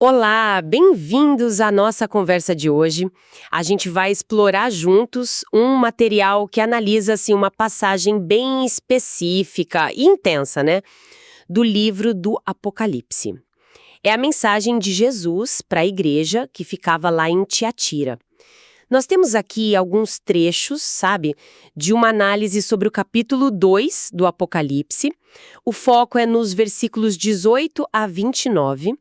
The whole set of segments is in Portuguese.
Olá, bem-vindos à nossa conversa de hoje. A gente vai explorar juntos um material que analisa assim, uma passagem bem específica e intensa, né? Do livro do Apocalipse. É a mensagem de Jesus para a igreja que ficava lá em Tiatira. Nós temos aqui alguns trechos, sabe, de uma análise sobre o capítulo 2 do Apocalipse. O foco é nos versículos 18 a 29.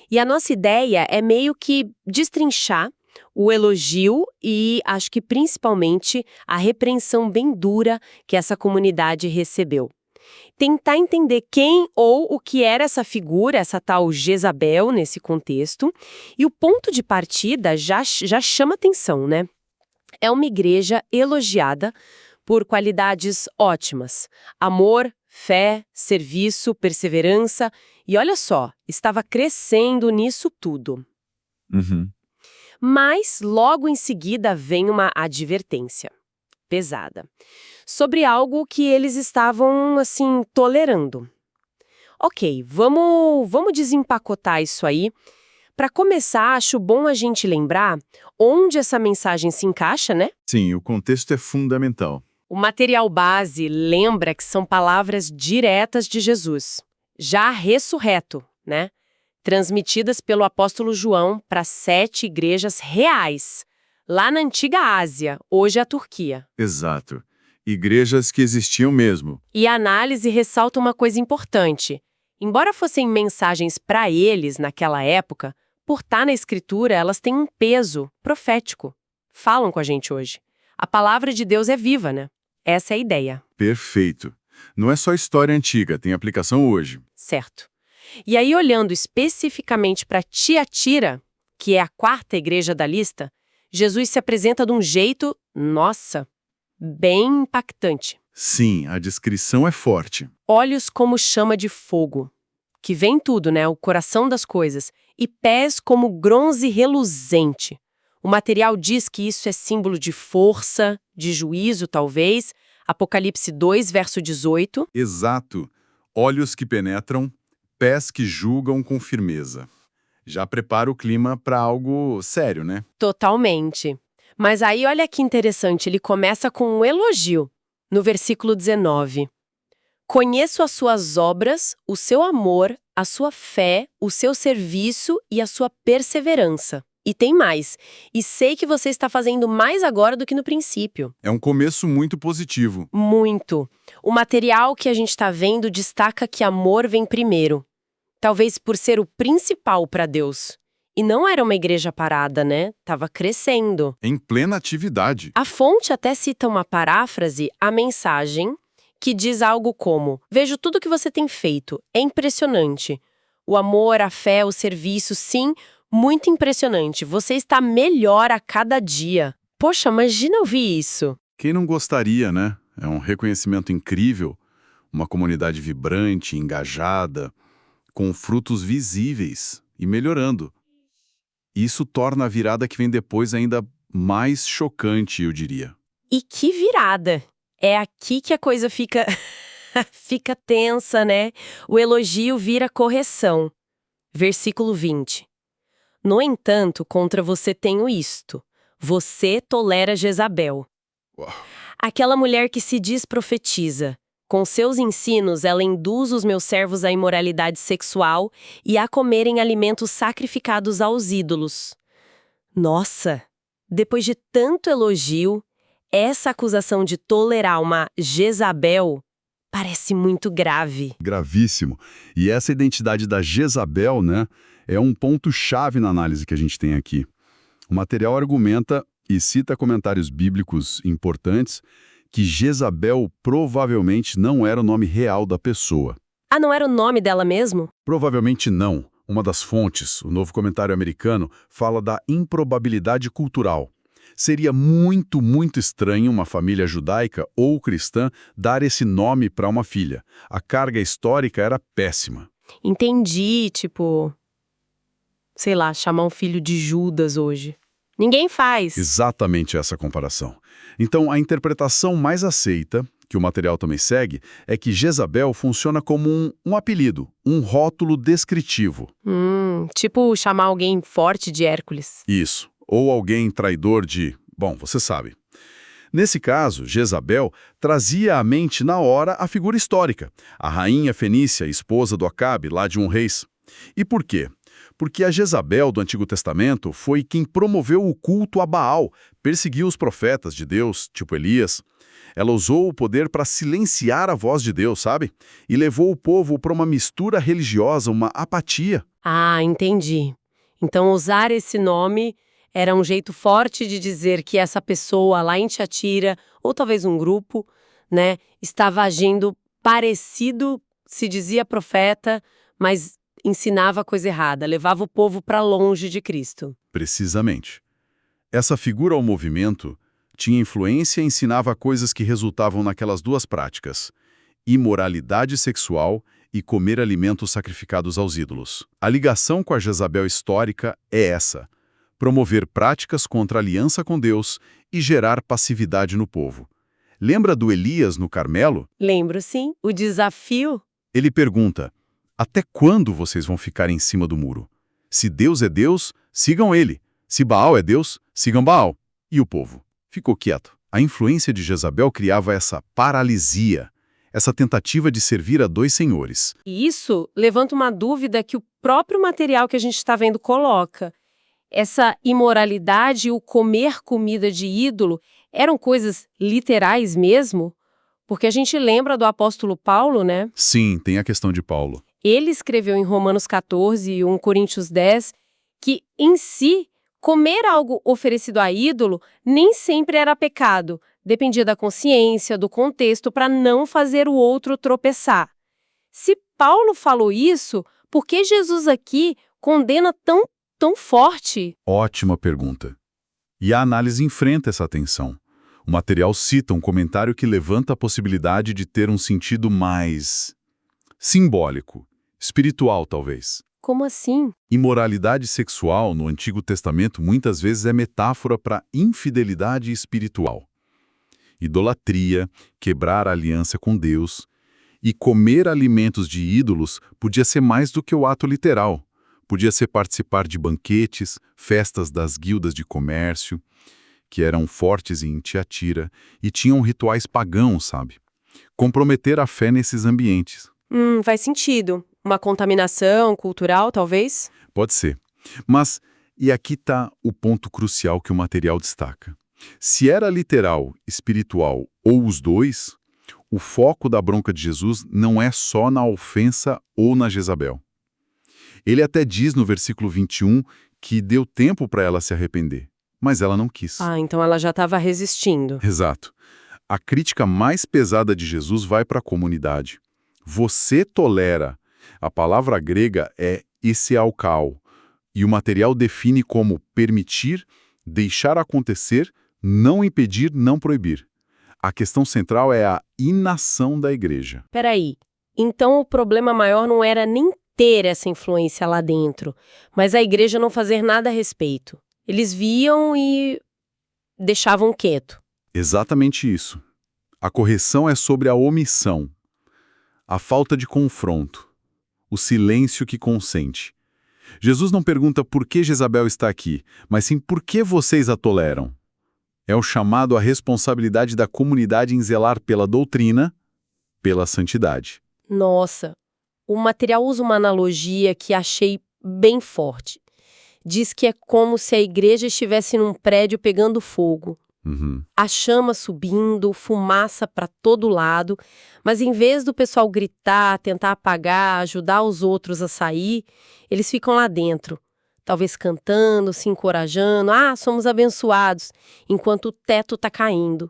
E a nossa ideia é meio que destrinchar o elogio e, acho que principalmente, a repreensão bem dura que essa comunidade recebeu. Tentar entender quem ou o que era essa figura, essa tal Jezabel, nesse contexto. E o ponto de partida já chama atenção, né? É uma igreja elogiada por qualidades ótimas: amor, fé, serviço, perseverança. E olha só, estava crescendo nisso tudo. Uhum. Mas logo em seguida vem uma advertência pesada sobre algo que eles estavam, assim, tolerando. Ok, vamos desempacotar isso aí. Para começar, acho bom a gente lembrar onde essa mensagem se encaixa, né? Sim, o contexto é fundamental. O material base lembra que são palavras diretas de Jesus, já ressurreto, né? Transmitidas pelo apóstolo João para 7 igrejas reais, lá na antiga Ásia, hoje a Turquia. Exato. Igrejas que existiam mesmo. E a análise ressalta uma coisa importante. Embora fossem mensagens para eles naquela época, por estar na escritura, elas têm um peso profético. Falam com a gente hoje. A palavra de Deus é viva, né? Essa é a ideia. Perfeito. Não é só história antiga, tem aplicação hoje. Certo. E aí, olhando especificamente para Tiatira, que é a 4ª igreja da lista, Jesus se apresenta de um jeito, nossa, bem impactante. Sim, a descrição é forte. Olhos como chama de fogo, que vem tudo, né? O coração das coisas, e pés como bronze reluzente. O material diz que isso é símbolo de força, de juízo, talvez. Apocalipse 2, verso 18. Exato. Olhos que penetram, pés que julgam com firmeza. Já prepara o clima para algo sério, né? Totalmente. Mas aí, olha que interessante, ele começa com um elogio, no versículo 19. Conheço as suas obras, o seu amor, a sua fé, o seu serviço e a sua perseverança. E tem mais. E sei que você está fazendo mais agora do que no princípio. É um começo muito positivo. Muito. O material que a gente está vendo destaca que amor vem primeiro. Talvez por ser o principal para Deus. E não era uma igreja parada, né? Tava crescendo. Em plena atividade. A fonte até cita uma paráfrase, a mensagem, que diz algo como: vejo tudo que você tem feito, é impressionante. O amor, a fé, o serviço, sim, muito impressionante. Você está melhor a cada dia. Poxa, imagina ouvir isso. Quem não gostaria, né? É um reconhecimento incrível, uma comunidade vibrante, engajada, com frutos visíveis e melhorando. Isso torna a virada que vem depois ainda mais chocante, eu diria. E que virada! É aqui que a coisa fica fica tensa, né? O elogio vira correção. Versículo 20. No entanto, contra você tenho isto. Você tolera Jezabel. Uau. Aquela mulher que se diz profetiza. Com seus ensinos, ela induz os meus servos à imoralidade sexual e a comerem alimentos sacrificados aos ídolos. Nossa! Depois de tanto elogio, essa acusação de tolerar uma Jezabel parece muito grave. Gravíssimo. E essa identidade da Jezabel, né, é um ponto-chave na análise que a gente tem aqui. O material argumenta e cita comentários bíblicos importantes que Jezabel provavelmente não era o nome real da pessoa. Ah, não era o nome dela mesmo? Provavelmente não. Uma das fontes, o Novo Comentário Americano, fala da improbabilidade cultural. Seria muito, muito estranho uma família judaica ou cristã dar esse nome para uma filha. A carga histórica era péssima. Entendi, tipo, sei lá, chamar um filho de Judas hoje. Ninguém faz. Exatamente essa comparação. Então, a interpretação mais aceita, que o material também segue, é que Jezabel funciona como um apelido, um rótulo descritivo. Tipo chamar alguém forte de Hércules. Isso. Ou alguém traidor de... Bom, você sabe. Nesse caso, Jezabel trazia à mente na hora a figura histórica, a rainha fenícia, esposa do Acabe, lá de reis. E por quê? Porque a Jezabel do Antigo Testamento foi quem promoveu o culto a Baal, perseguiu os profetas de Deus, tipo Elias. Ela usou o poder para silenciar a voz de Deus, sabe? E levou o povo para uma mistura religiosa, uma apatia. Ah, entendi. Então usar esse nome era um jeito forte de dizer que essa pessoa lá em Tiatira, ou talvez um grupo, né, estava agindo parecido, se dizia profeta, mas ensinava coisa errada, levava o povo para longe de Cristo. Precisamente. Essa figura ao movimento tinha influência e ensinava coisas que resultavam naquelas duas práticas: imoralidade sexual e comer alimentos sacrificados aos ídolos. A ligação com a Jezabel histórica é essa: promover práticas contra a aliança com Deus e gerar passividade no povo. Lembra do Elias no Carmelo? Lembro, sim, o desafio. Ele pergunta: até quando vocês vão ficar em cima do muro? Se Deus é Deus, sigam ele. Se Baal é Deus, sigam Baal. E o povo ficou quieto. A influência de Jezabel criava essa paralisia, essa tentativa de servir a dois senhores. E isso levanta uma dúvida que o próprio material que a gente está vendo coloca. Essa imoralidade e o comer comida de ídolo eram coisas literais mesmo? Porque a gente lembra do apóstolo Paulo, né? Sim, tem a questão de Paulo. Ele escreveu em Romanos 14 e 1 Coríntios 10 que, em si, comer algo oferecido a ídolo nem sempre era pecado. Dependia da consciência, do contexto, para não fazer o outro tropeçar. Se Paulo falou isso, por que Jesus aqui condena tão forte? Ótima pergunta. E a análise enfrenta essa tensão. O material cita um comentário que levanta a possibilidade de ter um sentido mais simbólico, espiritual talvez. Como assim? Imoralidade sexual no Antigo Testamento muitas vezes é metáfora para infidelidade espiritual. Idolatria, quebrar a aliança com Deus, e comer alimentos de ídolos podia ser mais do que o ato literal. Podia ser participar de banquetes, festas das guildas de comércio, que eram fortes em Tiatira e tinham rituais pagãos, sabe? Comprometer a fé nesses ambientes. Faz sentido. Uma contaminação cultural, talvez? Pode ser. Mas, e aqui está o ponto crucial que o material destaca. Se era literal, espiritual ou os dois, o foco da bronca de Jesus não é só na ofensa ou na Jezabel. Ele até diz no versículo 21 que deu tempo para ela se arrepender, mas ela não quis. Ah, então ela já estava resistindo. Exato. A crítica mais pesada de Jesus vai para a comunidade. Você tolera. A palavra grega é eseaukao, e o material define como permitir, deixar acontecer, não impedir, não proibir. A questão central é a inação da igreja. Peraí, então o problema maior não era nem ter essa influência lá dentro, mas a igreja não fazer nada a respeito. Eles viam e deixavam quieto. Exatamente isso. A correção é sobre a omissão, a falta de confronto, o silêncio que consente. Jesus não pergunta por que Jezabel está aqui, mas sim por que vocês a toleram. É o chamado à responsabilidade da comunidade em zelar pela doutrina, pela santidade. Nossa, o material usa uma analogia que achei bem forte. Diz que é como se a igreja estivesse num prédio pegando fogo. A chama subindo, fumaça para todo lado, mas em vez do pessoal gritar, tentar apagar, ajudar os outros a sair, eles ficam lá dentro, talvez cantando, se encorajando, somos abençoados, enquanto o teto está caindo.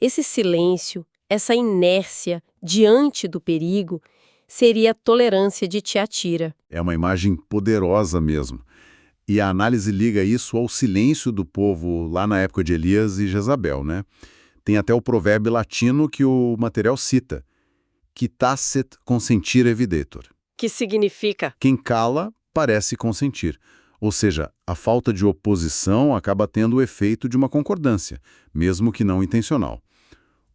Esse silêncio, essa inércia diante do perigo, seria a tolerância de Tiatira. É uma imagem poderosa mesmo. E a análise liga isso ao silêncio do povo lá na época de Elias e Jezabel, né? Tem até o provérbio latino que o material cita, que tacet consentire videtur. Que significa? Quem cala parece consentir. Ou seja, a falta de oposição acaba tendo o efeito de uma concordância, mesmo que não intencional.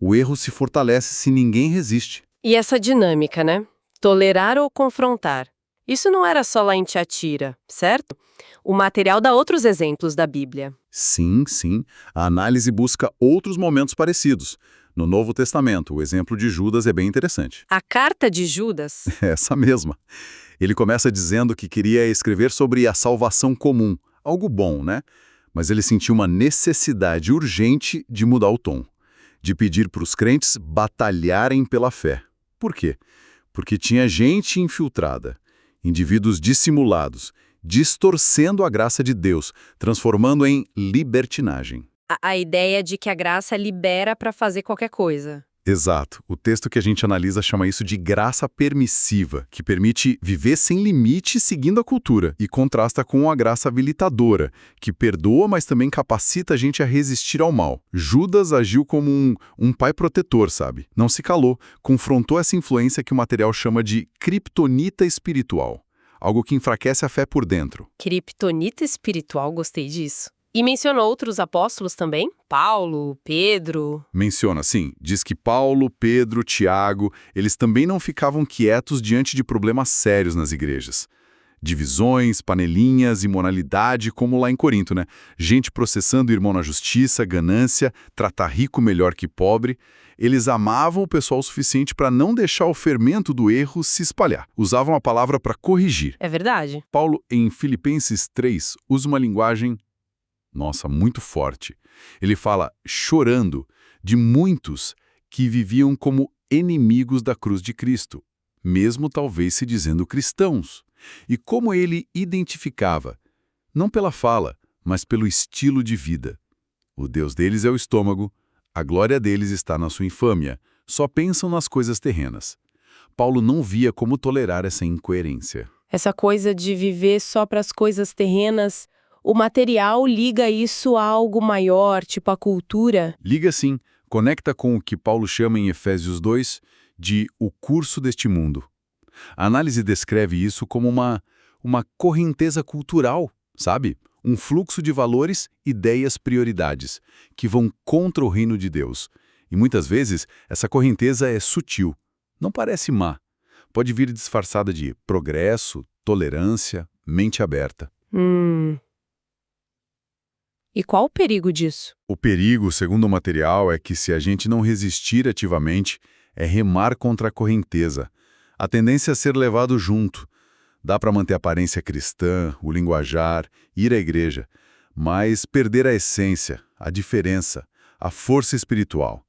O erro se fortalece se ninguém resiste. E essa dinâmica, né? Tolerar ou confrontar. Isso não era só lá em Tiatira, certo? O material dá outros exemplos da Bíblia. Sim, sim. A análise busca outros momentos parecidos. No Novo Testamento, o exemplo de Judas é bem interessante. A carta de Judas? Essa mesma. Ele começa dizendo que queria escrever sobre a salvação comum, algo bom, né? Mas ele sentiu uma necessidade urgente de mudar o tom, de pedir para os crentes batalharem pela fé. Por quê? Porque tinha gente infiltrada, indivíduos dissimulados, distorcendo a graça de Deus, transformando em libertinagem. A ideia de que a graça libera para fazer qualquer coisa. Exato. O texto que a gente analisa chama isso de graça permissiva, que permite viver sem limite seguindo a cultura, e contrasta com a graça habilitadora, que perdoa, mas também capacita a gente a resistir ao mal. Judas agiu como um pai protetor, sabe? Não se calou, confrontou essa influência que o material chama de criptonita espiritual, algo que enfraquece a fé por dentro. Criptonita espiritual, gostei disso. E mencionou outros apóstolos também? Paulo, Pedro... Menciona, sim. Diz que Paulo, Pedro, Tiago, eles também não ficavam quietos diante de problemas sérios nas igrejas. Divisões, panelinhas, imoralidade, como lá em Corinto, né? Gente processando o irmão na justiça, ganância, tratar rico melhor que pobre. Eles amavam o pessoal o suficiente para não deixar o fermento do erro se espalhar. Usavam a palavra para corrigir. É verdade. Paulo, em Filipenses 3, usa uma linguagem muito forte. Ele fala, chorando, de muitos que viviam como inimigos da cruz de Cristo, mesmo talvez se dizendo cristãos. E como ele identificava, não pela fala, mas pelo estilo de vida. O Deus deles é o estômago, a glória deles está na sua infâmia, só pensam nas coisas terrenas. Paulo não via como tolerar essa incoerência. Essa coisa de viver só para as coisas terrenas... O material liga isso a algo maior, tipo a cultura? Liga sim, conecta com o que Paulo chama em Efésios 2 de o curso deste mundo. A análise descreve isso como uma correnteza cultural, sabe? Um fluxo de valores, ideias, prioridades, que vão contra o reino de Deus. E muitas vezes essa correnteza é sutil, não parece má. Pode vir disfarçada de progresso, tolerância, mente aberta. E qual o perigo disso? O perigo, segundo o material, é que se a gente não resistir ativamente, é remar contra a correnteza. A tendência é ser levado junto. Dá para manter a aparência cristã, o linguajar, ir à igreja, mas perder a essência, a diferença, a força espiritual.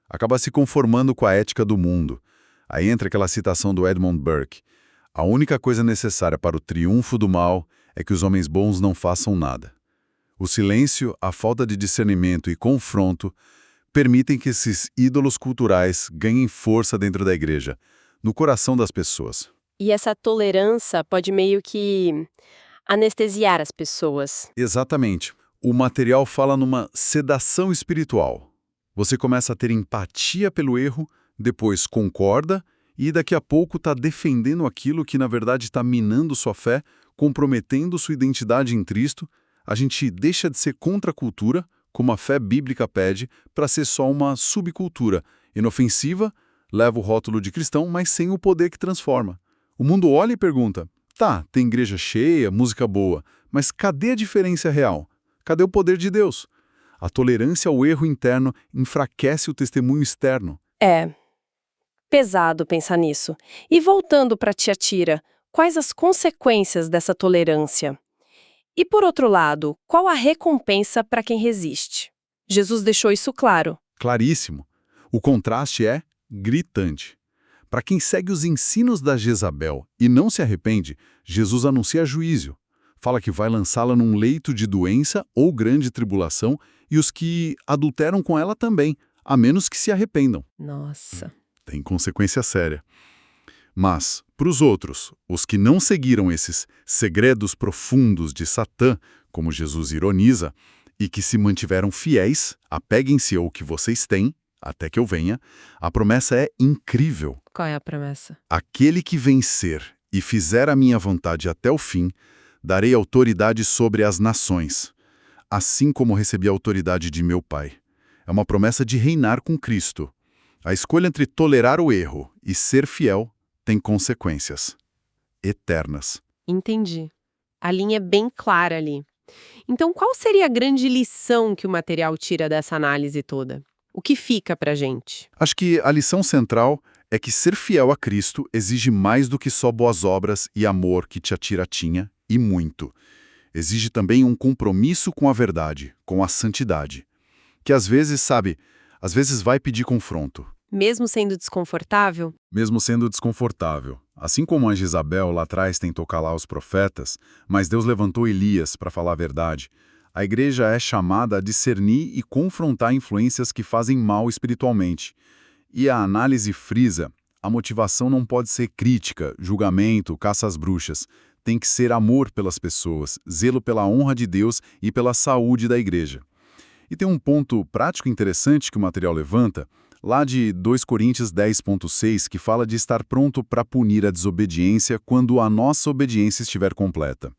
Acaba se conformando com a ética do mundo. Aí entra aquela citação do Edmund Burke. A única coisa necessária para o triunfo do mal é que os homens bons não façam nada. O silêncio, a falta de discernimento e confronto permitem que esses ídolos culturais ganhem força dentro da igreja, no coração das pessoas. E essa tolerância pode meio que anestesiar as pessoas. Exatamente. O material fala numa sedação espiritual. Você começa a ter empatia pelo erro, depois concorda e daqui a pouco está defendendo aquilo que na verdade está minando sua fé, comprometendo sua identidade em Cristo. A gente deixa de ser contra a cultura, como a fé bíblica pede, para ser só uma subcultura, inofensiva, leva o rótulo de cristão, mas sem o poder que transforma. O mundo olha e pergunta, tá, tem igreja cheia, música boa, mas cadê a diferença real? Cadê o poder de Deus? A tolerância ao erro interno enfraquece o testemunho externo. É pesado pensar nisso. E voltando para Tiatira, quais as consequências dessa tolerância? E por outro lado, qual a recompensa para quem resiste? Jesus deixou isso claro. Claríssimo. O contraste é gritante. Para quem segue os ensinos da Jezabel e não se arrepende, Jesus anuncia juízo. Fala que vai lançá-la num leito de doença ou grande tribulação e os que adulteram com ela também, a menos que se arrependam. Nossa. Tem consequência séria. Mas, para os outros, os que não seguiram esses segredos profundos de Satã, como Jesus ironiza, e que se mantiveram fiéis, apeguem-se ao que vocês têm, até que eu venha, a promessa é incrível. Qual é a promessa? Aquele que vencer e fizer a minha vontade até o fim, darei autoridade sobre as nações, assim como recebi a autoridade de meu Pai. É uma promessa de reinar com Cristo. A escolha entre tolerar o erro e ser fiel tem consequências eternas. Entendi. A linha é bem clara ali. Então, qual seria a grande lição que o material tira dessa análise toda? O que fica pra gente? Acho que a lição central é que ser fiel a Cristo exige mais do que só boas obras e amor que Tiatira tinha, e muito. Exige também um compromisso com a verdade, com a santidade. Que às vezes, às vezes vai pedir confronto. Mesmo sendo desconfortável? Mesmo sendo desconfortável. Assim como a Jezabel lá atrás tentou calar os profetas, mas Deus levantou Elias para falar a verdade, a igreja é chamada a discernir e confrontar influências que fazem mal espiritualmente. E a análise frisa, a motivação não pode ser crítica, julgamento, caça às bruxas. Tem que ser amor pelas pessoas, zelo pela honra de Deus e pela saúde da igreja. E tem um ponto prático interessante que o material levanta, lá de 2 Coríntios 10.6, que fala de estar pronto para punir a desobediência quando a nossa obediência estiver completa.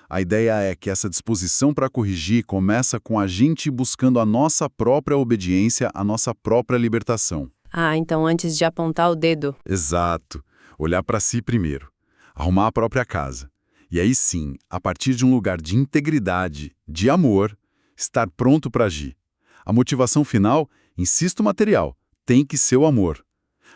A ideia é que essa disposição para corrigir começa com a gente buscando a nossa própria obediência, a nossa própria libertação. Ah, então antes de apontar o dedo. Exato. Olhar para si primeiro. Arrumar a própria casa. E aí sim, a partir de um lugar de integridade, de amor, estar pronto para agir. A motivação final, insisto material, tem que ser o amor.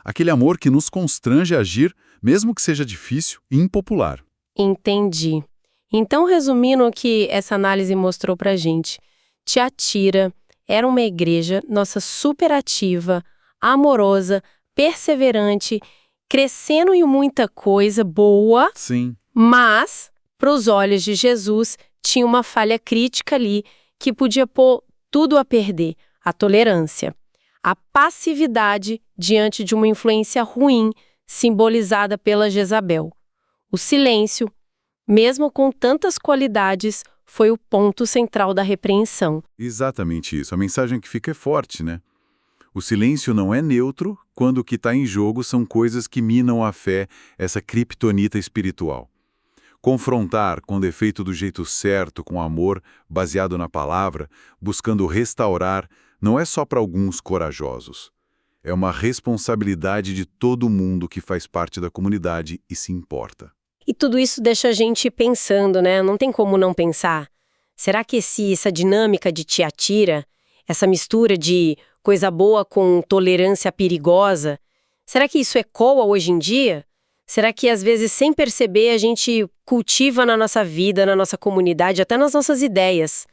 Aquele amor que nos constrange a agir, mesmo que seja difícil e impopular. Entendi. Então, resumindo o que essa análise mostrou pra gente, Tiatira era uma igreja, nossa, superativa, amorosa, perseverante, crescendo em muita coisa boa, Sim. mas, para os olhos de Jesus, tinha uma falha crítica ali que podia pôr tudo a perder, a tolerância. A passividade diante de uma influência ruim, simbolizada pela Jezabel. O silêncio, mesmo com tantas qualidades, foi o ponto central da repreensão. Exatamente isso. A mensagem que fica é forte, né? O silêncio não é neutro quando o que está em jogo são coisas que minam a fé, essa criptonita espiritual. Confrontar com o defeito do jeito certo, com amor, baseado na palavra, buscando restaurar, não é só para alguns corajosos. É uma responsabilidade de todo mundo que faz parte da comunidade e se importa. E tudo isso deixa a gente pensando, né? Não tem como não pensar. Será que essa dinâmica de Tiatira, essa mistura de coisa boa com tolerância perigosa, será que isso ecoa hoje em dia? Será que, às vezes, sem perceber, a gente cultiva na nossa vida, na nossa comunidade, até nas nossas ideias,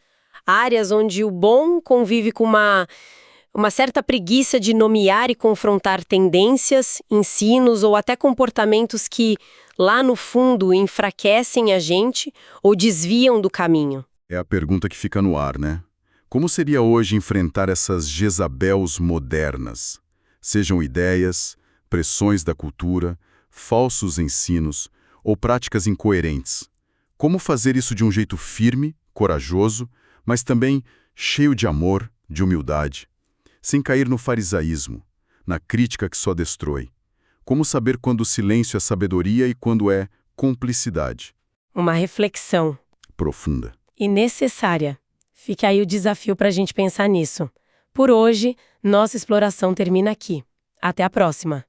áreas onde o bom convive com uma certa preguiça de nomear e confrontar tendências, ensinos ou até comportamentos que, lá no fundo, enfraquecem a gente ou desviam do caminho? É a pergunta que fica no ar, né? Como seria hoje enfrentar essas Jezabels modernas? Sejam ideias, pressões da cultura, falsos ensinos ou práticas incoerentes. Como fazer isso de um jeito firme, corajoso, mas também cheio de amor, de humildade, sem cair no farisaísmo, na crítica que só destrói? Como saber quando o silêncio é sabedoria e quando é cumplicidade? Uma reflexão. Profunda. E necessária. Fica aí o desafio para a gente pensar nisso. Por hoje, nossa exploração termina aqui. Até a próxima!